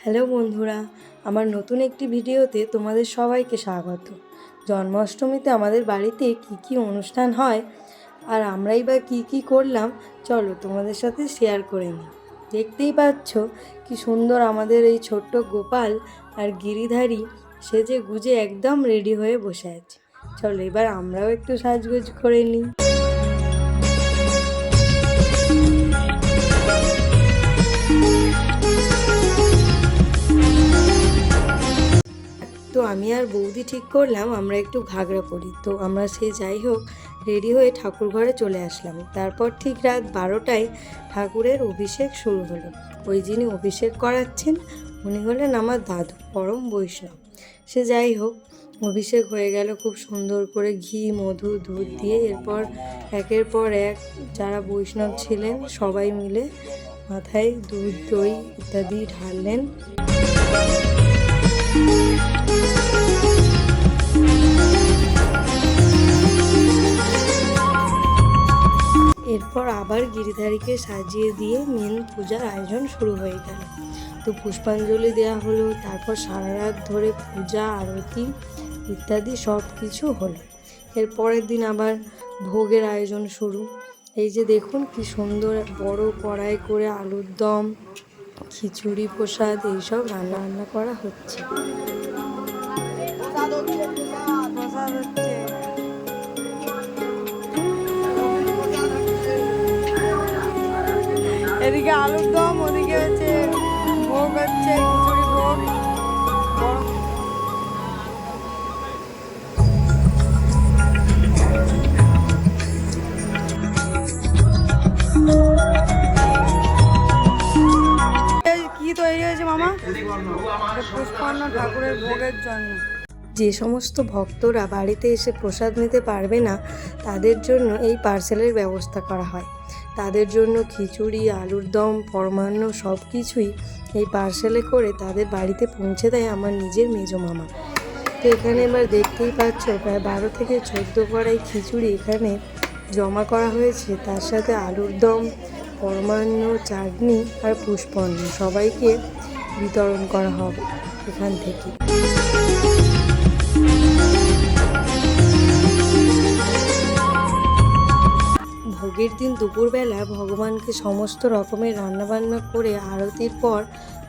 Hello বন্ধুরা, আমার নতুন একটি ভিডিওতে তোমাদের সবাইকে স্বাগত। জন্মাষ্টমীতে আমাদের বাড়িতে কি অনুষ্ঠান হয় আর আমরাই বা কি করলাম, চলো তোমাদের সাথে শেয়ার করে নিই। দেখতেই পাচ্ছ কি সুন্দর আমাদের এই ছোট্ট গোপাল আর গিরিধারী সেজে গুজে একদম রেডি হয়ে বসে আছে। চলো এবার আমরাও একটু সাজগোজ করে নিই। তো আমি আর বৌদি ঠিক করলাম আমরা একটু ঘাগরা পরি। তো আমরা যাই হোক রেডি হয়ে ঠাকুর ঘরে চলে আসলাম। তারপর ঠিক রাত 12টায় ঠাকুরের অভিষেক শুরু হলো। ওই যিনি অভিষেক করাচ্ছেন উনি হলেন আমার দাদু, পরম বৈষ্ণব। যাই হোক অভিষেক হয়ে গেল খুব সুন্দর করে ঘি, মধু, দুধ দিয়ে। এরপর একের পর এক যারা বৈষ্ণব ছিলেন সবাই মিলে মাথায় দুধ, দই ইত্যাদি ঢাললেন। এরপর আবার গিরিধারীকে সাজিয়ে দিয়ে মেন পূজার আয়োজন শুরু হয়ে গেল। তো পুষ্পাঞ্জলি দেওয়া হলো, তারপর সারা রাত ধরে পূজা, আরতি ইত্যাদি সব কিছু হলো। এর পরের দিন আবার ভোগের আয়োজন শুরু। এই যে দেখুন কি সুন্দর বড় কড়াই করে আলুর দম, খিচুড়ি, প্রসাদ এইসব রান্না করা হচ্ছে। এদিকে আলুর দম, ওদিকে হচ্ছে ভোগ, হচ্ছে খিচুড়ি ভোগ। কি তৈরি হয়েছে মামা? পুষ্পান্ন ঠাকুরের ভোগের জন্য। যে সমস্ত ভক্তরা বাড়িতে এসে প্রসাদ নিতে পারবে না তাদের জন্য এই পার্সেলের ব্যবস্থা করা হয়। তাদের জন্য খিচুড়ি, আলুর দম, পরমান্ন সব কিছুই এই পার্সেলে করে তাদের বাড়িতে পৌঁছে দেয় আমার নিজের মেজো মামা। তো এখানে এবার দেখতেই পাচ্ছ প্রায় 12 থেকে 14 কড়াই খিচুড়ি এখানে জমা করা হয়েছে। তার সাথে আলুর দম, পরমান্ন, চাটনি আর পুষ্পান্ন সবাইকে বিতরণ করা হবে এখান থেকে। ভোগের দিন দুপুরবেলা ভগবানকে সমস্ত রকমের রান্নাবান্না করে আরতির পর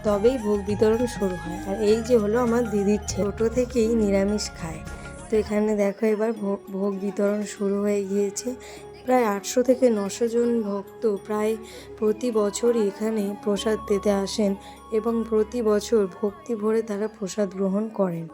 তবেই ভোগ বিতরণ শুরু হয়। আর এই যে হলো আমার দিদির ছোটো থেকেই নিরামিষ খায়। তো এখানে দেখো এবার ভোগ বিতরণ শুরু হয়ে গিয়েছে। প্রায় 800 থেকে 900 জন ভক্ত প্রায় প্রতি বছরই এখানে প্রসাদ পেতে আসেন এবং প্রতি বছর ভক্তি ভরে তারা প্রসাদ গ্রহণ করেন।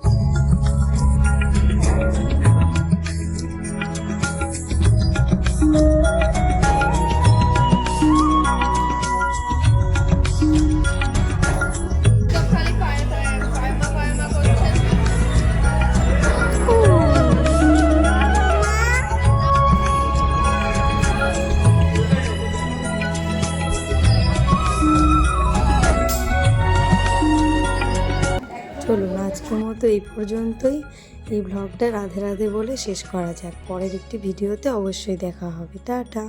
চলুন আজকের মতো এই পর্যন্তই। এই ব্লগটা রাধে রাধে বলে শেষ করা যাক। পরের একটি ভিডিওতে অবশ্যই দেখা হবে। টাটা।